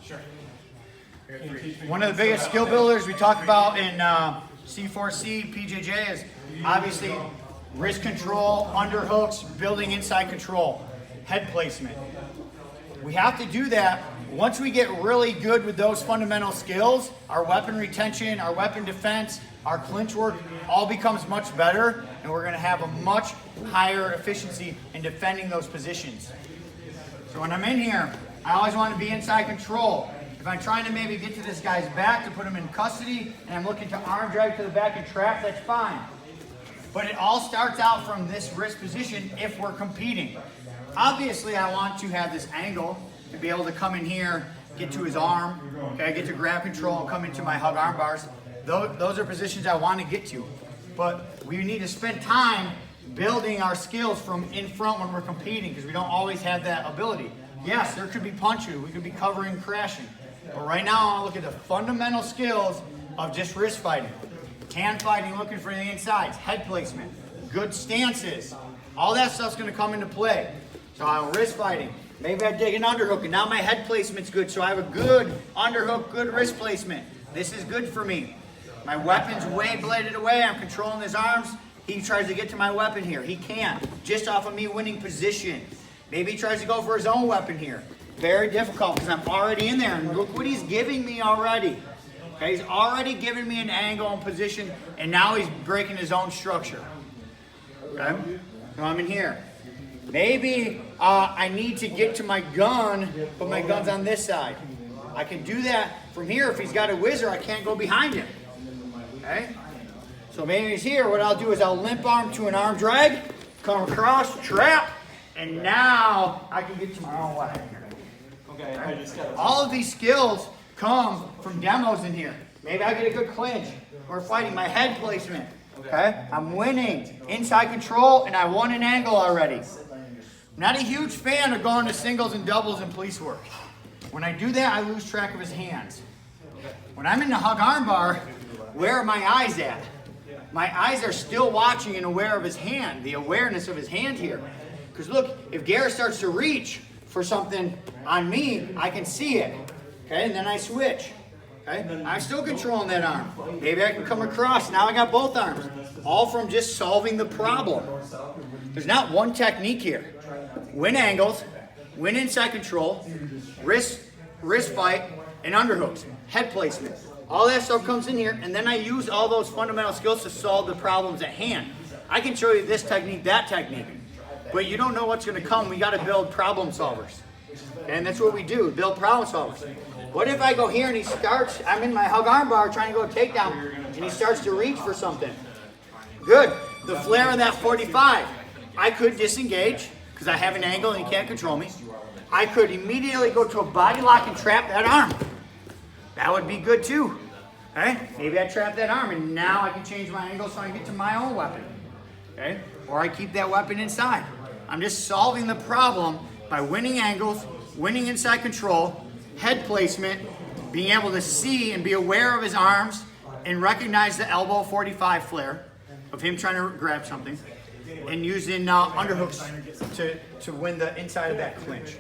Sure. One of the biggest skill builders we talk about in C4C, PJJ is obviously wrist control, underhooks, building inside control, head placement. We have to do that. Once we get really good with those fundamental skills, our weapon retention, our weapon defense, our clinch work all becomes much better, and we're going to have a much higher efficiency in defending those positions. So when I'm in here, I always want to be inside control. If I'm trying to maybe get to this guy's back to put him in custody, and I'm looking to arm drag to the back and trap, that's fine. But it all starts out from this wrist position if we're competing. Obviously, I want to have this angle to be able to come in here, get to his arm, okay, get to grab control and come into my hug arm bars. Those are positions I want to get to. But we need to spend time building our skills from in front when we're competing because we don't always have that ability. Yes, there could be punches, we could be covering, crashing. But right now, I want to look at the fundamental skills of just wrist fighting. Hand fighting, looking for the insides, head placement, good stances. All that stuff's going to come into play. So I'm wrist fighting. Maybe I dig an underhook, and now my head placement's good, so I have a good underhook, good wrist placement. This is good for me. My weapon's way bladed away. I'm controlling his arms. He tries to get to my weapon here. He can't, just off of me winning position. Maybe he tries to go for his own weapon here. Very difficult because I'm already in there, and look what he's giving me already. Okay, he's already given me an angle and position, and now he's breaking his own structure. Okay, so I'm in here. Maybe I need to get to my gun, but my gun's on this side. I can do that from here. If he's got a whizzer, I can't go behind him. Okay? So maybe he's here. What I'll do is I'll limp arm to an arm drag, come across, trap, and now I can get to my own weapon here. Okay, I just got all of these skills come from demos in here. Maybe I get a good clinch. We're fighting my head placement. Okay? I'm winning. Inside control, and I won an angle already. I'm not a huge fan of going to singles and doubles in police work. When I do that, I lose track of his hands. When I'm in the hug arm bar, where are my eyes at? My eyes are still watching and aware of his hand, the awareness of his hand here. Because look, if Garrett starts to reach for something on me, I can see it. Okay, and then I switch. Okay, I'm still controlling that arm. Maybe I can come across. Now I got both arms. All from just solving the problem. There's not one technique here. Win angles, win inside control, wrist fight, and underhooks, head placement. All that stuff comes in here, and then I use all those fundamental skills to solve the problems at hand. I can show you this technique, that technique, but you don't know what's going to come. We got to build problem solvers, and that's what we do, build problem solvers. What if I go here and he starts, I'm in my hug arm bar trying to go takedown, and he starts to reach for something. Good. The flare of that 45. I could disengage because I have an angle and he can't control me. I could immediately go to a body lock and trap that arm. That would be good too. Okay? Maybe I trap that arm and now I can change my angle so I can get to my own weapon. Okay? Or I keep that weapon inside. I'm just solving the problem by winning angles, winning inside control, head placement, being able to see and be aware of his arms and recognize the elbow 45 flare of him trying to grab something, and using underhooks to win the inside of that clinch.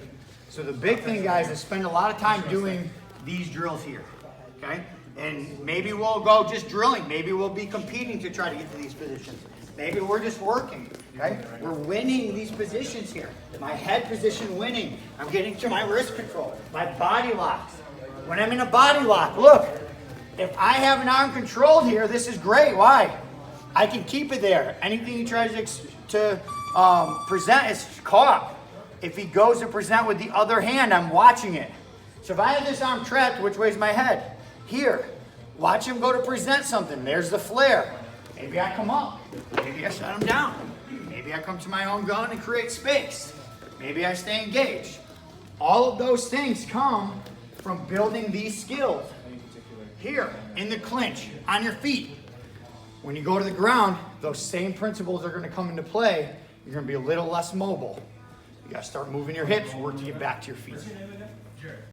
So the big thing, guys, is spend a lot of time doing these drills here, okay? And maybe we'll go just drilling. Maybe we'll be competing to try to get to these positions. Maybe we're just working, okay? We're winning these positions here. My head position winning. I'm getting to my wrist control, my body locks. When I'm in a body lock, look, if I have an arm controlled here, this is great. Why? I can keep it there. Anything he tries to present is caught. If he goes to present with the other hand, I'm watching it. So if I have this arm trapped, which way's my head? Here. Watch him go to present something. There's the flare. Maybe I come up. Maybe I shut him down. Maybe I come to my own gun and create space. Maybe I stay engaged. All of those things come from building these skills. Here, in the clinch, on your feet. When you go to the ground, those same principles are going to come into play. You're going to be a little less mobile. You got to start moving your hips, work to get back to your feet.